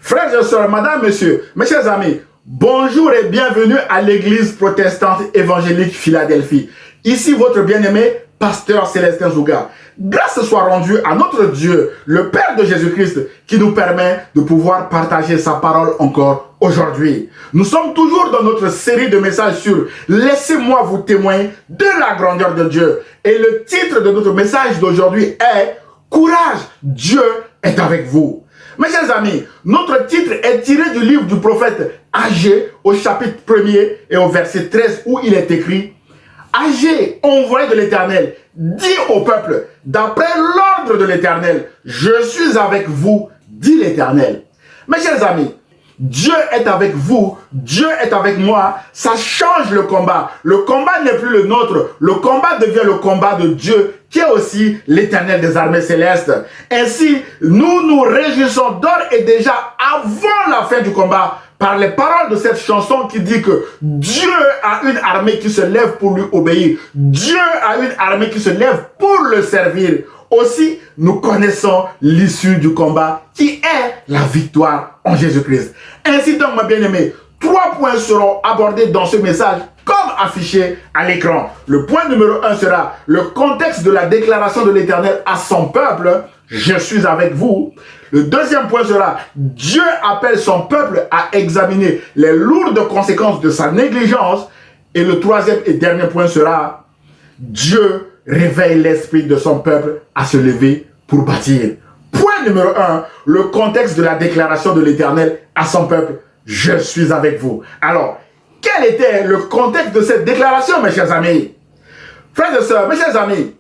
Frères et sœurs, madame, monsieur, mes chers amis, bonjour et bienvenue à l'église protestante évangélique Philadelphie. Ici votre bien-aimé, pasteur Célestin Zouga. Grâce soit rendue à notre Dieu, le Père de Jésus-Christ, qui nous permet de pouvoir partager sa parole encore aujourd'hui. Nous sommes toujours dans notre série de messages sur « Laissez-moi vous témoigner de la grandeur de Dieu ». Et le titre de notre message d'aujourd'hui est « Courage, Dieu est avec vous ». Mes chers amis, notre titre est tiré du livre du prophète Agé au chapitre 1er et au verset 13 où il est écrit « Agé, envoyé de l'Éternel, dit au peuple, d'après l'ordre de l'Éternel, je suis avec vous, dit l'Éternel. » Mes chers amis, Dieu est avec vous, Dieu est avec moi, ça change le combat. Le combat n'est plus le nôtre, le combat devient le combat de Dieu, qui est aussi l'Éternel des armées célestes. Ainsi, nous nous réjouissons d'ores et déjà avant la fin du combat, par les paroles de cette chanson qui dit que Dieu a une armée qui se lève pour lui obéir. Dieu a une armée qui se lève pour le servir. Aussi, nous connaissons l'issue du combat qui est la victoire en Jésus-Christ. Ainsi donc, ma bien-aimée, 3 points seront abordés dans ce message comme affiché à l'écran. Le point numéro 1 sera le contexte de la déclaration de l'Éternel à son peuple. Je suis avec vous. Le deuxième point sera Dieu appelle son peuple à examiner les lourdes conséquences de sa négligence. Et le troisième et dernier point sera Dieu réveille l'esprit de son peuple à se lever pour bâtir. Point numéro 1, le contexte de la déclaration de l'Éternel à son peuple. Je suis avec vous. Alors, quel était le contexte de cette déclaration, mes chers amis? Frères et sœurs, mes chers amis,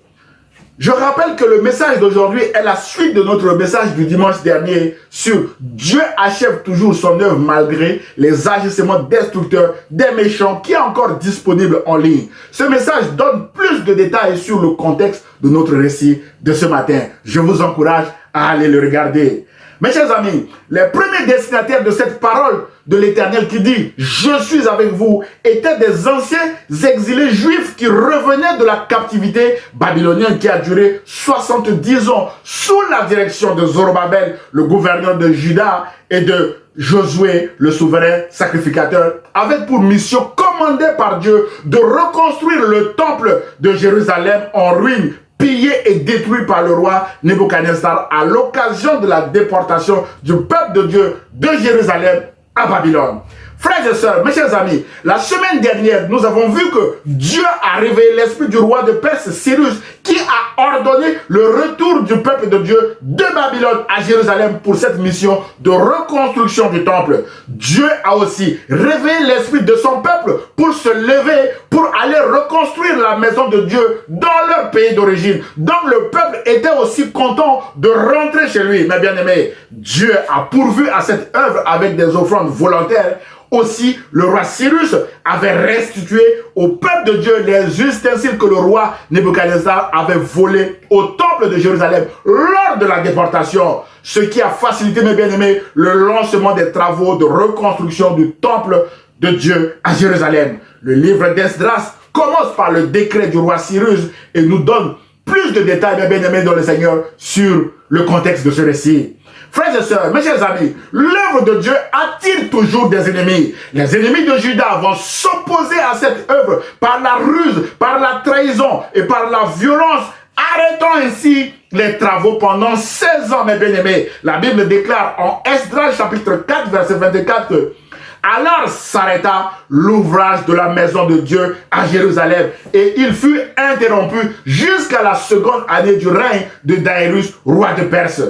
je rappelle que le message d'aujourd'hui est la suite de notre message du dimanche dernier sur Dieu achève toujours son œuvre malgré les agissements destructeurs des méchants qui est encore disponible en ligne. Ce message donne plus de détails sur le contexte de notre récit de ce matin. Je vous encourage à aller le regarder. Mes chers amis, les premiers destinataires de cette parole de l'Éternel qui dit « Je suis avec vous » étaient des anciens exilés juifs qui revenaient de la captivité babylonienne qui a duré 70 ans sous la direction de Zorobabel, le gouverneur de Juda, et de Josué, le souverain sacrificateur, avec pour mission commandée par Dieu de reconstruire le temple de Jérusalem en ruine, pillé et détruit par le roi Nebuchadnezzar à l'occasion de la déportation du peuple de Dieu de Jérusalem à Babylone. Frères et sœurs, mes chers amis, la semaine dernière, nous avons vu que Dieu a réveillé l'esprit du roi de Perse, Cyrus, qui a ordonné le retour du peuple de Dieu de Babylone à Jérusalem pour cette mission de reconstruction du temple. Dieu a aussi réveillé l'esprit de son peuple pour se lever, pour aller reconstruire la maison de Dieu dans leur pays d'origine. Donc le peuple était aussi content de rentrer chez lui. Mes bien-aimés, Dieu a pourvu à cette œuvre avec des offrandes volontaires. Aussi, le roi Cyrus avait restitué au peuple de Dieu les ustensiles que le roi Nebuchadnezzar avait volés au temple de Jérusalem lors de la déportation. Ce qui a facilité, mes bien-aimés, le lancement des travaux de reconstruction du temple de Dieu à Jérusalem. Le livre d'Esdras commence par le décret du roi Cyrus et nous donne plus de détails, mes bien-aimés, dans le Seigneur, sur le contexte de ce récit. Frères et sœurs, mes chers amis, l'œuvre de Dieu attire toujours des ennemis. Les ennemis de Juda vont s'opposer à cette œuvre par la ruse, par la trahison et par la violence, arrêtant ainsi les travaux pendant 16 ans, mes bien-aimés. La Bible déclare en Esdras chapitre 4, verset 24 que alors s'arrêta l'ouvrage de la maison de Dieu à Jérusalem et il fut interrompu jusqu'à la seconde année du règne de Daïrus, roi de Perse.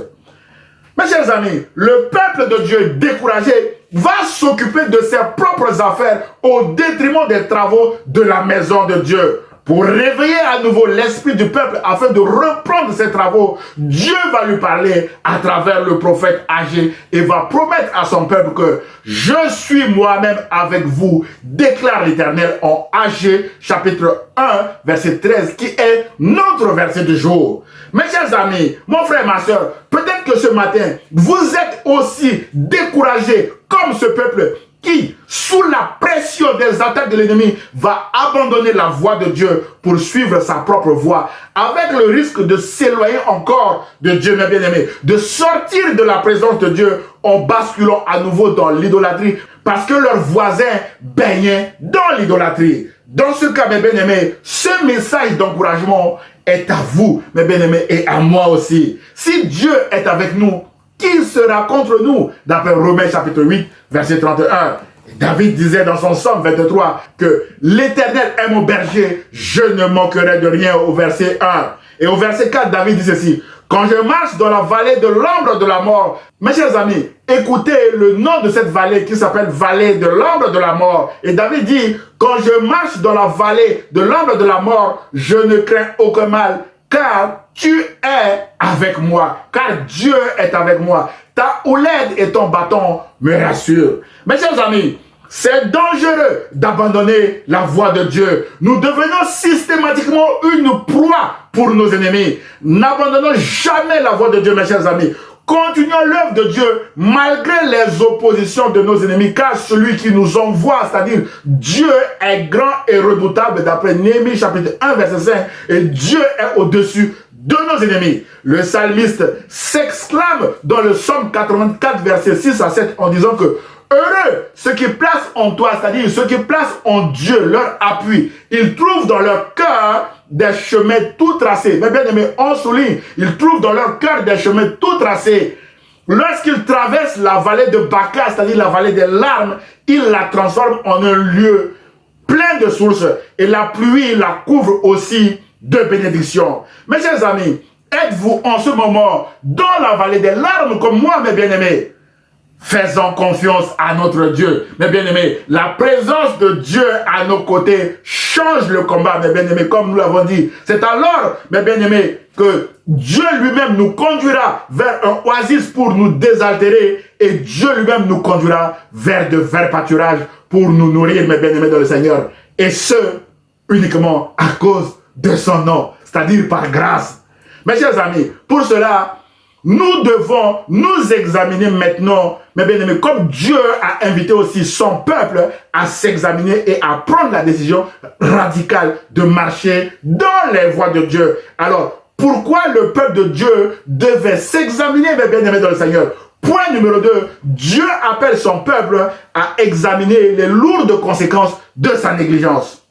Mes chers amis, le peuple de Dieu découragé va s'occuper de ses propres affaires au détriment des travaux de la maison de Dieu. Pour réveiller à nouveau l'esprit du peuple afin de reprendre ses travaux, Dieu va lui parler à travers le prophète Agé et va promettre à son peuple que « Je suis moi-même avec vous », déclare l'Éternel en Agé chapitre 1, verset 13, qui est notre verset du jour. Mes chers amis, mon frère, ma soeur, peut-être que ce matin, vous êtes aussi découragés comme ce peuple qui, sous la pression des attaques de l'ennemi, va abandonner la voie de Dieu pour suivre sa propre voie, avec le risque de s'éloigner encore de Dieu, mes bien-aimés, de sortir de la présence de Dieu en basculant à nouveau dans l'idolâtrie, parce que leurs voisins baignaient dans l'idolâtrie. Dans ce cas, mes bien-aimés, ce message d'encouragement est à vous, mes bien-aimés, et à moi aussi. Si Dieu est avec nous, qui sera contre nous? D'après Romains chapitre 8, verset 31. David disait dans son psaume 23 que l'Éternel est mon berger, je ne manquerai de rien au verset 1. Et au verset 4, David dit ceci: quand je marche dans la vallée de l'ombre de la mort, mes chers amis, écoutez le nom de cette vallée qui s'appelle vallée de l'ombre de la mort. Et David dit, quand je marche dans la vallée de l'ombre de la mort, je ne crains aucun mal, car tu es avec moi, car Dieu est avec moi. Ta houlette et ton bâton me rassurent. Mes chers amis, c'est dangereux d'abandonner la voie de Dieu. Nous devenons systématiquement une proie pour nos ennemis. N'abandonnons jamais la voie de Dieu, mes chers amis. Continuons l'œuvre de Dieu malgré les oppositions de nos ennemis, car celui qui nous envoie, c'est-à-dire Dieu, est grand et redoutable, d'après Néhémie chapitre 1 verset 5, et Dieu est au-dessus de nos ennemis. Le psalmiste s'exclame dans le psaume 84 verset 6 à 7 en disant que heureux ceux qui placent en toi, c'est-à-dire ceux qui placent en Dieu leur appui. Ils trouvent dans leur cœur des chemins tout tracés. Mais bien aimé, on souligne, ils trouvent dans leur cœur des chemins tout tracés. Lorsqu'ils traversent la vallée de Baca, c'est-à-dire la vallée des larmes, ils la transforment en un lieu plein de sources. Et la pluie la couvre aussi de bénédictions. Mes chers amis, êtes-vous en ce moment dans la vallée des larmes comme moi, mes bien-aimés? Faisons confiance à notre Dieu. Mes bien-aimés, la présence de Dieu à nos côtés change le combat, mes bien-aimés, comme nous l'avons dit. C'est alors, mes bien-aimés, que Dieu lui-même nous conduira vers un oasis pour nous désaltérer et Dieu lui-même nous conduira vers de verts pâturages pour nous nourrir, mes bien-aimés, dans le Seigneur. Et ce, uniquement à cause de son nom, c'est-à-dire par grâce. Mes chers amis, pour cela, nous devons nous examiner maintenant, mes bien-aimés, comme Dieu a invité aussi son peuple à s'examiner et à prendre la décision radicale de marcher dans les voies de Dieu. Alors, pourquoi le peuple de Dieu devait s'examiner, mes bien-aimés, dans le Seigneur? Point numéro 2, Dieu appelle son peuple à examiner les lourdes conséquences de sa négligence.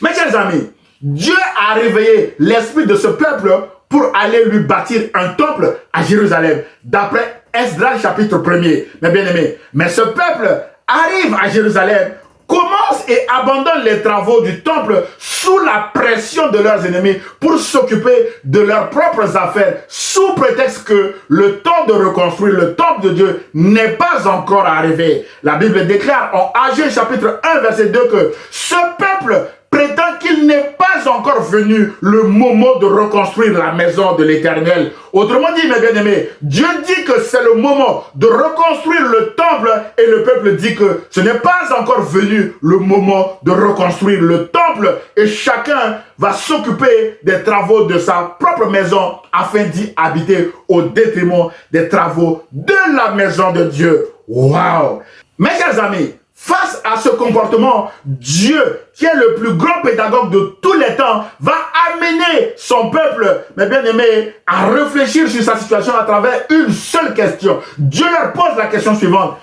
Mes chers amis, Dieu a réveillé l'esprit de ce peuple pour aller lui bâtir un temple à Jérusalem, d'après Esdras chapitre 1er, mes bien-aimés. Mais ce peuple arrive à Jérusalem, commence et abandonne les travaux du temple sous la pression de leurs ennemis pour s'occuper de leurs propres affaires, sous prétexte que le temps de reconstruire le temple de Dieu n'est pas encore arrivé. La Bible déclare en Agé chapitre 1 verset 2 que ce peuple prétend qu'il n'est pas encore venu le moment de reconstruire la maison de l'Éternel. Autrement dit, mes bien-aimés, Dieu dit que c'est le moment de reconstruire le temple et le peuple dit que ce n'est pas encore venu le moment de reconstruire le temple et chacun va s'occuper des travaux de sa propre maison afin d'y habiter au détriment des travaux de la maison de Dieu. Waouh! Mes chers amis, face à ce comportement, Dieu, qui est le plus grand pédagogue de tous les temps, va amener son peuple, mes bien-aimés, à réfléchir sur sa situation à travers une seule question. Dieu leur pose la question suivante.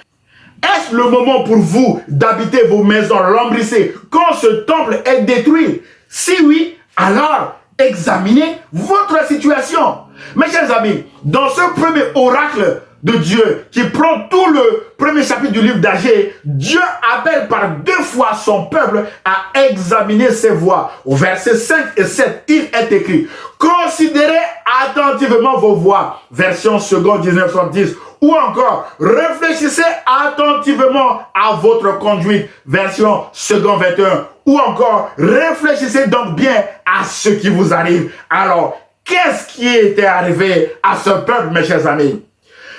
Est-ce le moment pour vous d'habiter vos maisons lambrissées quand ce temple est détruit? Si oui, alors examinez votre situation. Mes chers amis, dans ce premier oracle de Dieu qui prend tout le premier chapitre du livre d'Agé, Dieu appelle par 2 fois son peuple à examiner ses voies. Au verset 5 et 7, il est écrit: considérez attentivement vos voies, version seconde 1970, ou encore réfléchissez attentivement à votre conduite, version seconde 21, ou encore réfléchissez donc bien à ce qui vous arrive. Alors, qu'est-ce qui était arrivé à ce peuple, mes chers amis?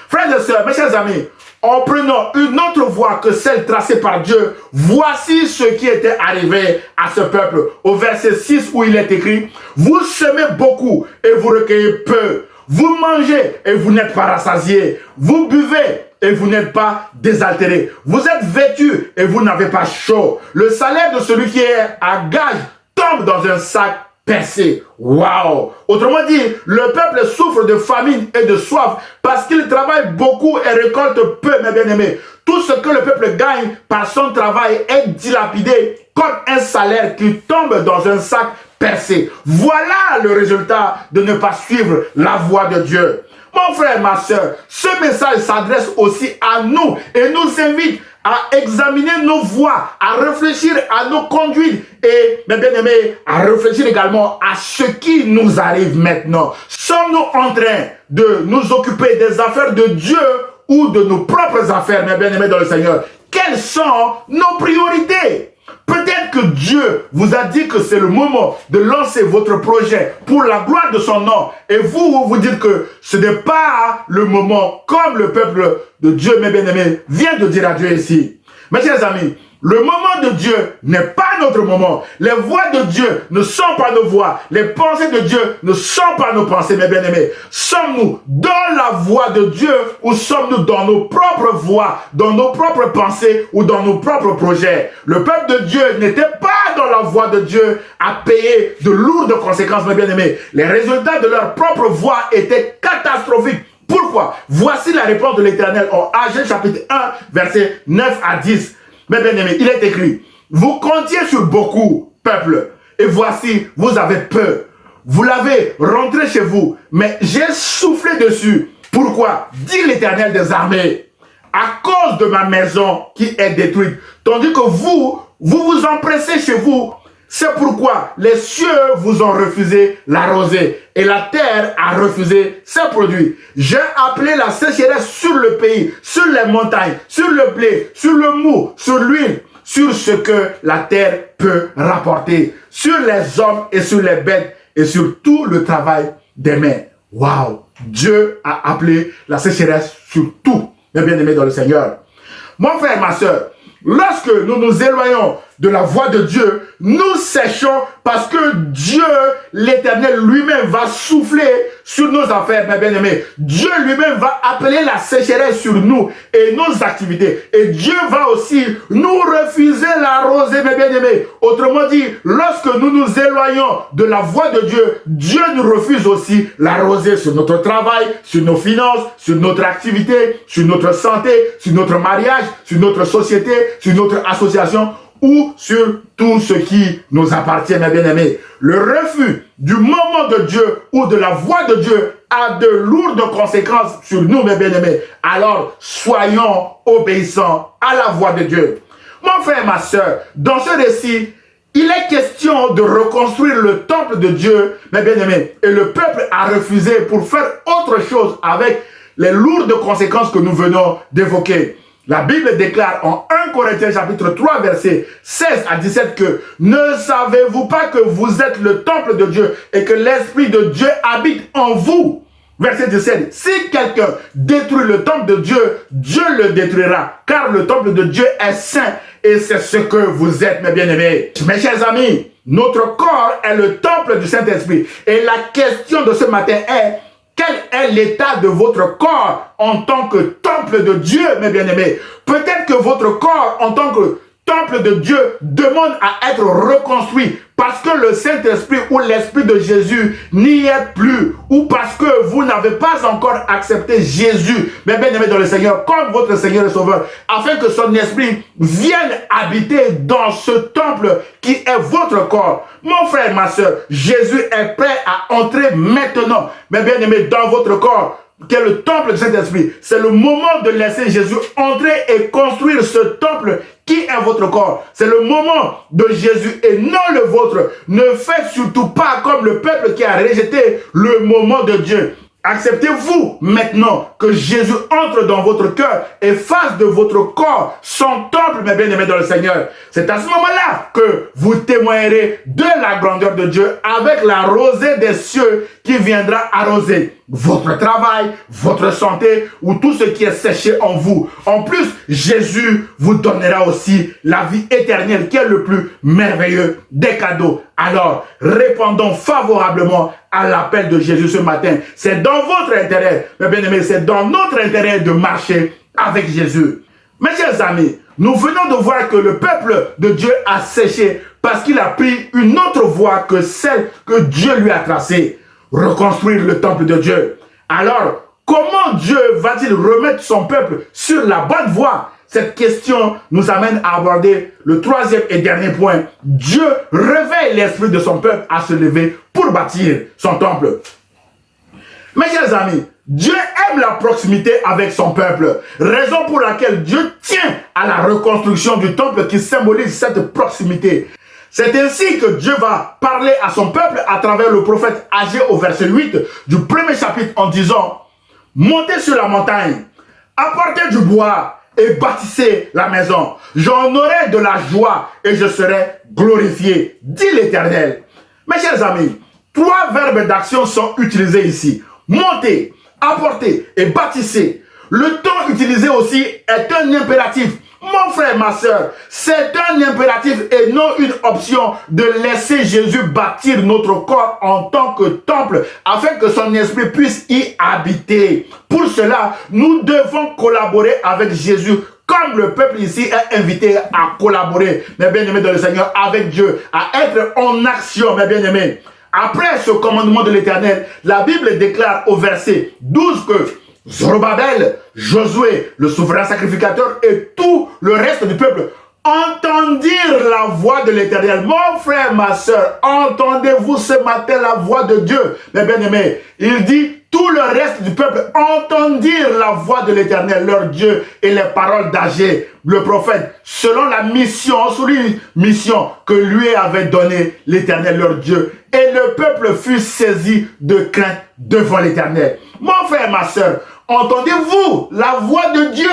Frères et sœurs, mes chers amis, en prenant une autre voie que celle tracée par Dieu, voici ce qui était arrivé à ce peuple. Au verset 6 où il est écrit: vous semez beaucoup et vous recueillez peu. Vous mangez et vous n'êtes pas rassasiés. Vous buvez et vous n'êtes pas désaltérés. Vous êtes vêtus et vous n'avez pas chaud. Le salaire de celui qui est à gage tombe dans un sac percé. Waouh! Autrement dit, le peuple souffre de famine et de soif parce qu'il travaille beaucoup et récolte peu, mes bien-aimés. Tout ce que le peuple gagne par son travail est dilapidé comme un salaire qui tombe dans un sac percé. Voilà le résultat de ne pas suivre la voie de Dieu. Mon frère, ma soeur, ce message s'adresse aussi à nous et nous invite à examiner nos voies, à réfléchir à nos conduites et, mes bien-aimés, à réfléchir également à ce qui nous arrive maintenant. Sommes-nous en train de nous occuper des affaires de Dieu ou de nos propres affaires, mes bien-aimés dans le Seigneur? Quelles sont nos priorités? Peut-être que Dieu vous a dit que c'est le moment de lancer votre projet pour la gloire de son nom. Et vous dites que ce n'est pas le moment, comme le peuple de Dieu, mes bien-aimés, vient de dire à Dieu ici. Mes chers amis, le moment de Dieu n'est pas notre moment. Les voies de Dieu ne sont pas nos voies. Les pensées de Dieu ne sont pas nos pensées, mes bien-aimés. Sommes-nous dans la voie de Dieu ou sommes-nous dans nos propres voies, dans nos propres pensées ou dans nos propres projets? Le peuple de Dieu n'était pas dans la voie de Dieu à payer de lourdes conséquences, mes bien-aimés. Les résultats de leur propre voie étaient catastrophiques. Pourquoi? Voici la réponse de l'Éternel en Agé chapitre 1, versets 9 à 10. Mes bien-aimés, il est écrit, vous comptiez sur beaucoup, peuple, et voici, vous avez peur. Vous l'avez rentré chez vous, mais j'ai soufflé dessus. Pourquoi? Dit l'Éternel des armées, à cause de ma maison qui est détruite. Tandis que vous vous empressez chez vous. C'est pourquoi les cieux vous ont refusé la rosée et la terre a refusé ses produits. J'ai appelé la sécheresse sur le pays, sur les montagnes, sur le blé, sur le mou, sur l'huile, sur ce que la terre peut rapporter, sur les hommes et sur les bêtes et sur tout le travail des mains. Waouh! Dieu a appelé la sécheresse sur tout, mes bien-aimés dans le Seigneur. Mon frère, ma soeur, lorsque nous nous éloignons de la voie de Dieu, nous séchons parce que Dieu, l'Éternel lui-même va souffler sur nos affaires, mes bien-aimés. Dieu lui-même va appeler la sécheresse sur nous et nos activités. Et Dieu va aussi nous refuser la rosée, mes bien-aimés. Autrement dit, lorsque nous nous éloignons de la voie de Dieu, Dieu nous refuse aussi la rosée sur notre travail, sur nos finances, sur notre activité, sur notre santé, sur notre mariage, sur notre société, sur notre association, ou sur tout ce qui nous appartient, mes bien-aimés. Le refus du moment de Dieu ou de la voie de Dieu a de lourdes conséquences sur nous, mes bien-aimés. Alors, soyons obéissants à la voie de Dieu. Mon frère, ma soeur, dans ce récit, il est question de reconstruire le temple de Dieu, mes bien-aimés. Et le peuple a refusé pour faire autre chose avec les lourdes conséquences que nous venons d'évoquer. La Bible déclare en 1 Corinthiens chapitre 3 verset 16 à 17 que ne savez-vous pas que vous êtes le temple de Dieu et que l'Esprit de Dieu habite en vous? Verset 17. Si quelqu'un détruit le temple de Dieu, Dieu le détruira, car le temple de Dieu est saint et c'est ce que vous êtes, mes bien-aimés. Mes chers amis, notre corps est le temple du Saint-Esprit et la question de ce matin est: quel est l'état de votre corps en tant que temple de Dieu, mes bien-aimés? Peut-être que votre corps en tant que temple de Dieu demande à être reconstruit parce que le Saint-Esprit ou l'Esprit de Jésus n'y est plus, ou parce que vous n'avez pas encore accepté Jésus, mes bien-aimés dans le Seigneur, comme votre Seigneur et Sauveur, afin que son Esprit vienne habiter dans ce temple qui est votre corps. Mon frère, ma soeur, Jésus est prêt à entrer maintenant, mes bien-aimés, dans votre corps, qui est le temple du Saint-Esprit. C'est le moment de laisser Jésus entrer et construire ce temple qui est votre corps. C'est le moment de Jésus et non le vôtre. Ne faites surtout pas comme le peuple qui a rejeté le moment de Dieu. Acceptez-vous maintenant que Jésus entre dans votre cœur et fasse de votre corps son temple, mes bien-aimés dans le Seigneur. C'est à ce moment-là que vous témoignerez de la grandeur de Dieu avec la rosée des cieux qui viendra arroser votre travail, votre santé ou tout ce qui est séché en vous. En plus, Jésus vous donnera aussi la vie éternelle qui est le plus merveilleux des cadeaux. Alors, répondons favorablement à l'appel de Jésus ce matin. C'est dans votre intérêt, mes bien-aimés, c'est dans notre intérêt de marcher avec Jésus. Mes chers amis, nous venons de voir que le peuple de Dieu a séché parce qu'il a pris une autre voie que celle que Dieu lui a tracée. Reconstruire le temple de Dieu. Alors, comment Dieu va-t-il remettre son peuple sur la bonne voie? Cette question nous amène à aborder le troisième et dernier point. Dieu réveille l'esprit de son peuple à se lever pour bâtir son temple. Mes chers amis, Dieu aime la proximité avec son peuple, raison pour laquelle Dieu tient à la reconstruction du temple qui symbolise cette proximité. C'est ainsi que Dieu va parler à son peuple à travers le prophète Agé au verset 8 du premier chapitre en disant « Montez sur la montagne, apportez du bois et bâtissez la maison. J'en aurai de la joie et je serai glorifié, dit l'Éternel. » Mes chers amis, 3 verbes d'action sont utilisés ici. Montez, apportez et bâtissez. Le temps utilisé aussi est un impératif. Mon frère, ma soeur, c'est un impératif et non une option de laisser Jésus bâtir notre corps en tant que temple afin que son esprit puisse y habiter. Pour cela, nous devons collaborer avec Jésus comme le peuple ici est invité à collaborer, mes bien-aimés dans le Seigneur, avec Dieu, à être en action, mes bien-aimés. Après ce commandement de l'Éternel, la Bible déclare au verset 12 que Zorobabel, Josué, le souverain sacrificateur et tout le reste du peuple entendirent la voix de l'Éternel. Mon frère, ma soeur, entendez-vous ce matin la voix de Dieu, mes bien-aimés? Il dit, tout le reste du peuple entendirent la voix de l'Éternel, leur Dieu, et les paroles d'Agé, le prophète, selon la mission que lui avait donnée l'Éternel, leur Dieu. Et le peuple fut saisi de crainte devant l'Éternel. Mon frère, ma soeur, entendez-vous la voix de Dieu?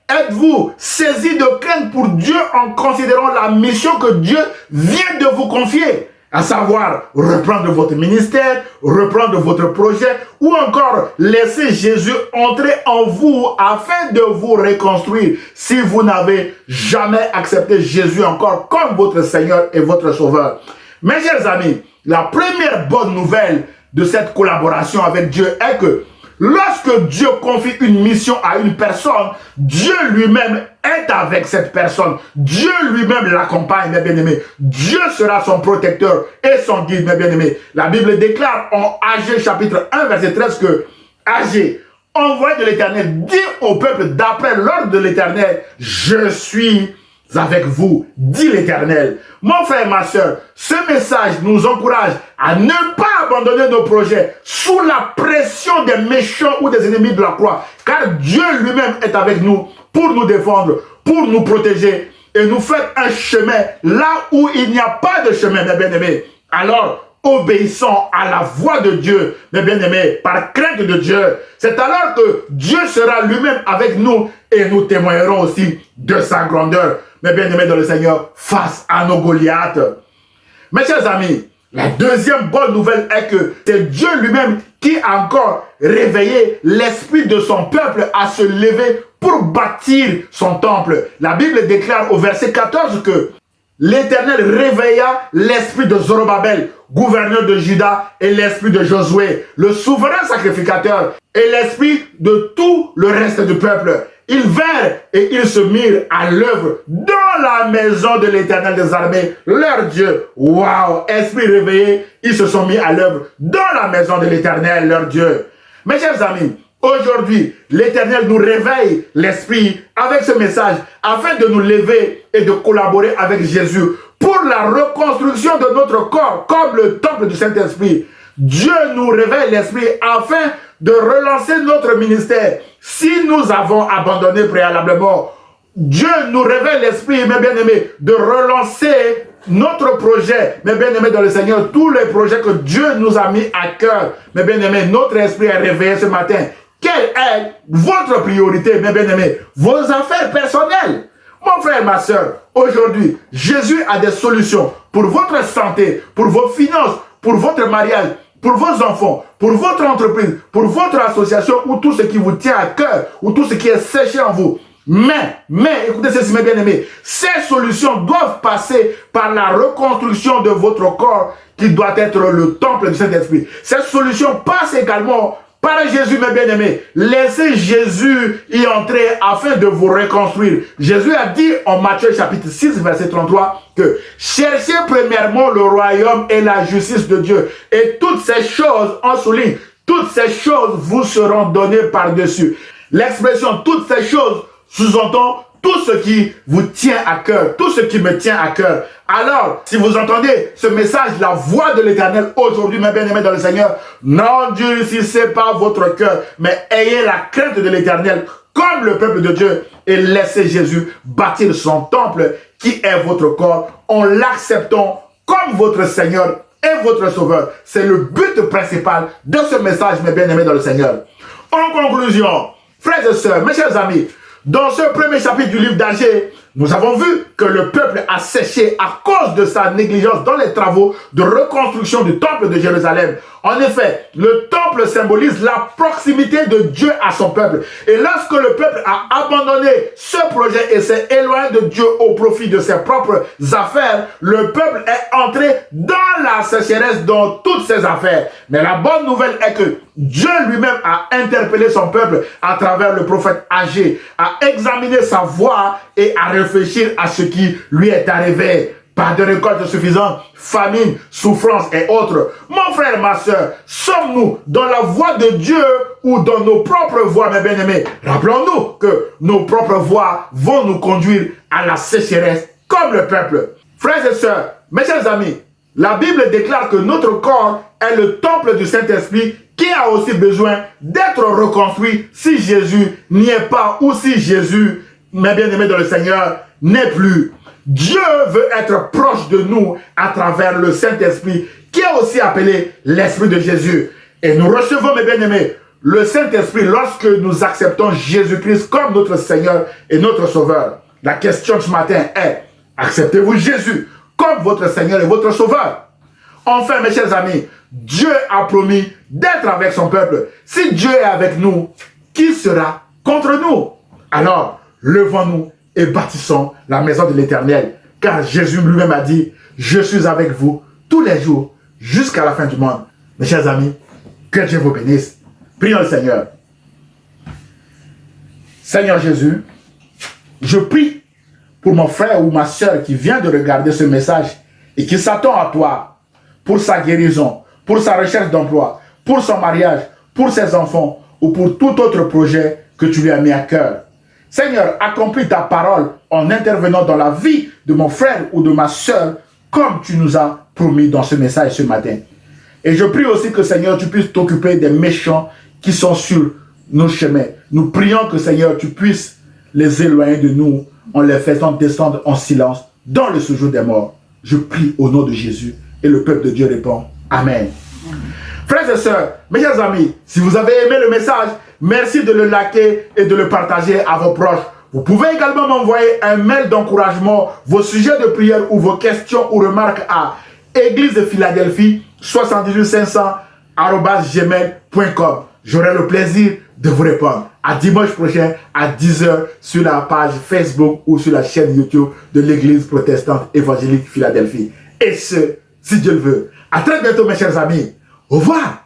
Êtes-vous saisi de crainte pour Dieu en considérant la mission que Dieu vient de vous confier? À savoir, reprendre votre ministère, reprendre votre projet ou encore laisser Jésus entrer en vous afin de vous reconstruire si vous n'avez jamais accepté Jésus encore comme votre Seigneur et votre Sauveur. Mes chers amis, la première bonne nouvelle de cette collaboration avec Dieu est que lorsque Dieu confie une mission à une personne, Dieu lui-même est avec cette personne. Dieu lui-même l'accompagne, mes bien-aimés. Dieu sera son protecteur et son guide, mes bien-aimés. La Bible déclare en Agé chapitre 1, verset 13 que Agé, envoyé de l'Éternel, dit au peuple d'après l'ordre de l'Éternel, « Je suis avec vous, dit l'Éternel. » Mon frère, ma soeur, ce message nous encourage à ne pas abandonner nos projets sous la pression des méchants ou des ennemis de la croix, car Dieu lui-même est avec nous pour nous défendre, pour nous protéger et nous faire un chemin là où il n'y a pas de chemin, mes bien-aimés. Alors, obéissons à la voix de Dieu, mes bien-aimés, par crainte de Dieu. C'est alors que Dieu sera lui-même avec nous et nous témoignerons aussi de sa grandeur, mes bien-aimés dans le Seigneur, face à nos Goliaths. Mes chers amis, la deuxième bonne nouvelle est que c'est Dieu lui-même qui a encore réveillé l'esprit de son peuple à se lever pour bâtir son temple. La Bible déclare au verset 14 que l'Éternel réveilla l'esprit de Zorobabel, gouverneur de Juda, et l'esprit de Josué, le souverain sacrificateur, et l'esprit de tout le reste du peuple. Ils vinrent et ils se mirent à l'œuvre dans la maison de l'Éternel des armées, leur Dieu. Waouh! Esprit réveillé, ils se sont mis à l'œuvre dans la maison de l'Éternel, leur Dieu. Mes chers amis, aujourd'hui, l'Éternel nous réveille l'esprit avec ce message afin de nous lever et de collaborer avec Jésus pour la reconstruction de notre corps comme le temple du Saint-Esprit. Dieu nous réveille l'esprit afin de relancer notre ministère. Si nous avons abandonné préalablement, Dieu nous réveille l'esprit, mes bien-aimés, de relancer notre projet, mes bien-aimés dans le Seigneur, tous les projets que Dieu nous a mis à cœur, mes bien-aimés, notre esprit est réveillé ce matin. Quelle est votre priorité, mes bien-aimés? Vos affaires personnelles. Mon frère, ma soeur, aujourd'hui, Jésus a des solutions pour votre santé, pour vos finances, pour votre mariage, pour vos enfants, pour votre entreprise, pour votre association ou tout ce qui vous tient à cœur ou tout ce qui est séché en vous. Mais, écoutez ceci, mes bien-aimés, ces solutions doivent passer par la reconstruction de votre corps qui doit être le temple du Saint-Esprit. Ces solutions passent également par Jésus, mes bien-aimés. Laissez Jésus y entrer afin de vous reconstruire. Jésus a dit en Matthieu chapitre 6, verset 33, que cherchez premièrement le royaume et la justice de Dieu. Et toutes ces choses, en souligne, toutes ces choses vous seront données par-dessus. L'expression toutes ces choses sous-entend tout ce qui vous tient à cœur, tout ce qui me tient à cœur. Alors, si vous entendez ce message, la voix de l'Éternel aujourd'hui, mes bien-aimés dans le Seigneur, n'endurcissez pas votre cœur, mais ayez la crainte de l'Éternel comme le peuple de Dieu et laissez Jésus bâtir son temple qui est votre corps en l'acceptant comme votre Seigneur et votre Sauveur. C'est le but principal de ce message, mes bien-aimés dans le Seigneur. En conclusion, frères et sœurs, mes chers amis, dans ce premier chapitre du livre d'Agé, nous avons vu que le peuple a séché à cause de sa négligence dans les travaux de reconstruction du temple de Jérusalem. En effet, le temple symbolise la proximité de Dieu à son peuple. Et lorsque le peuple a abandonné ce projet et s'est éloigné de Dieu au profit de ses propres affaires, le peuple est entré dans la sécheresse dans toutes ses affaires. Mais la bonne nouvelle est que Dieu lui-même a interpellé son peuple à travers le prophète Agé, à examiner sa voie et à réfléchir à ce qui lui est arrivé. Pas de récolte suffisante, famine, souffrance et autres. Mon frère, ma soeur, sommes-nous dans la voie de Dieu ou dans nos propres voies, mes bien-aimés? Rappelons-nous que nos propres voies vont nous conduire à la sécheresse comme le peuple. Frères et sœurs, mes chers amis, la Bible déclare que notre corps est le temple du Saint-Esprit qui a aussi besoin d'être reconstruit si Jésus n'y est pas ou si Jésus, mes bien-aimés dans le Seigneur, n'est plus. Dieu veut être proche de nous à travers le Saint-Esprit qui est aussi appelé l'Esprit de Jésus. Et nous recevons, mes bien-aimés, le Saint-Esprit lorsque nous acceptons Jésus-Christ comme notre Seigneur et notre Sauveur. La question ce matin est, acceptez-vous Jésus comme votre Seigneur et votre Sauveur? Enfin, mes chers amis, Dieu a promis d'être avec son peuple. Si Dieu est avec nous, qui sera contre nous? Alors, levons-nous et bâtissons la maison de l'Éternel. Car Jésus lui-même a dit, je suis avec vous tous les jours jusqu'à la fin du monde. Mes chers amis, que Dieu vous bénisse. Prions le Seigneur. Seigneur Jésus, je prie pour mon frère ou ma soeur qui vient de regarder ce message et qui s'attend à toi pour sa guérison, pour sa recherche d'emploi, pour son mariage, pour ses enfants ou pour tout autre projet que tu lui as mis à cœur. Seigneur, accomplis ta parole en intervenant dans la vie de mon frère ou de ma soeur comme tu nous as promis dans ce message ce matin. Et je prie aussi que, Seigneur, tu puisses t'occuper des méchants qui sont sur nos chemins. Nous prions que, Seigneur, tu puisses les éloigner de nous en les faisant descendre en silence dans le séjour des morts. Je prie au nom de Jésus et le peuple de Dieu répond Amen. Frères et sœurs, mes chers amis, si vous avez aimé le message, merci de le liker et de le partager à vos proches. Vous pouvez également m'envoyer un mail d'encouragement, vos sujets de prière ou vos questions ou remarques à église de Philadelphie 785@gmail.com. J'aurai le plaisir de vous répondre. À dimanche prochain à 10 h sur la page Facebook ou sur la chaîne YouTube de l'église protestante évangélique Philadelphie. Et ce, si Dieu le veut. À très bientôt mes chers amis. Au revoir.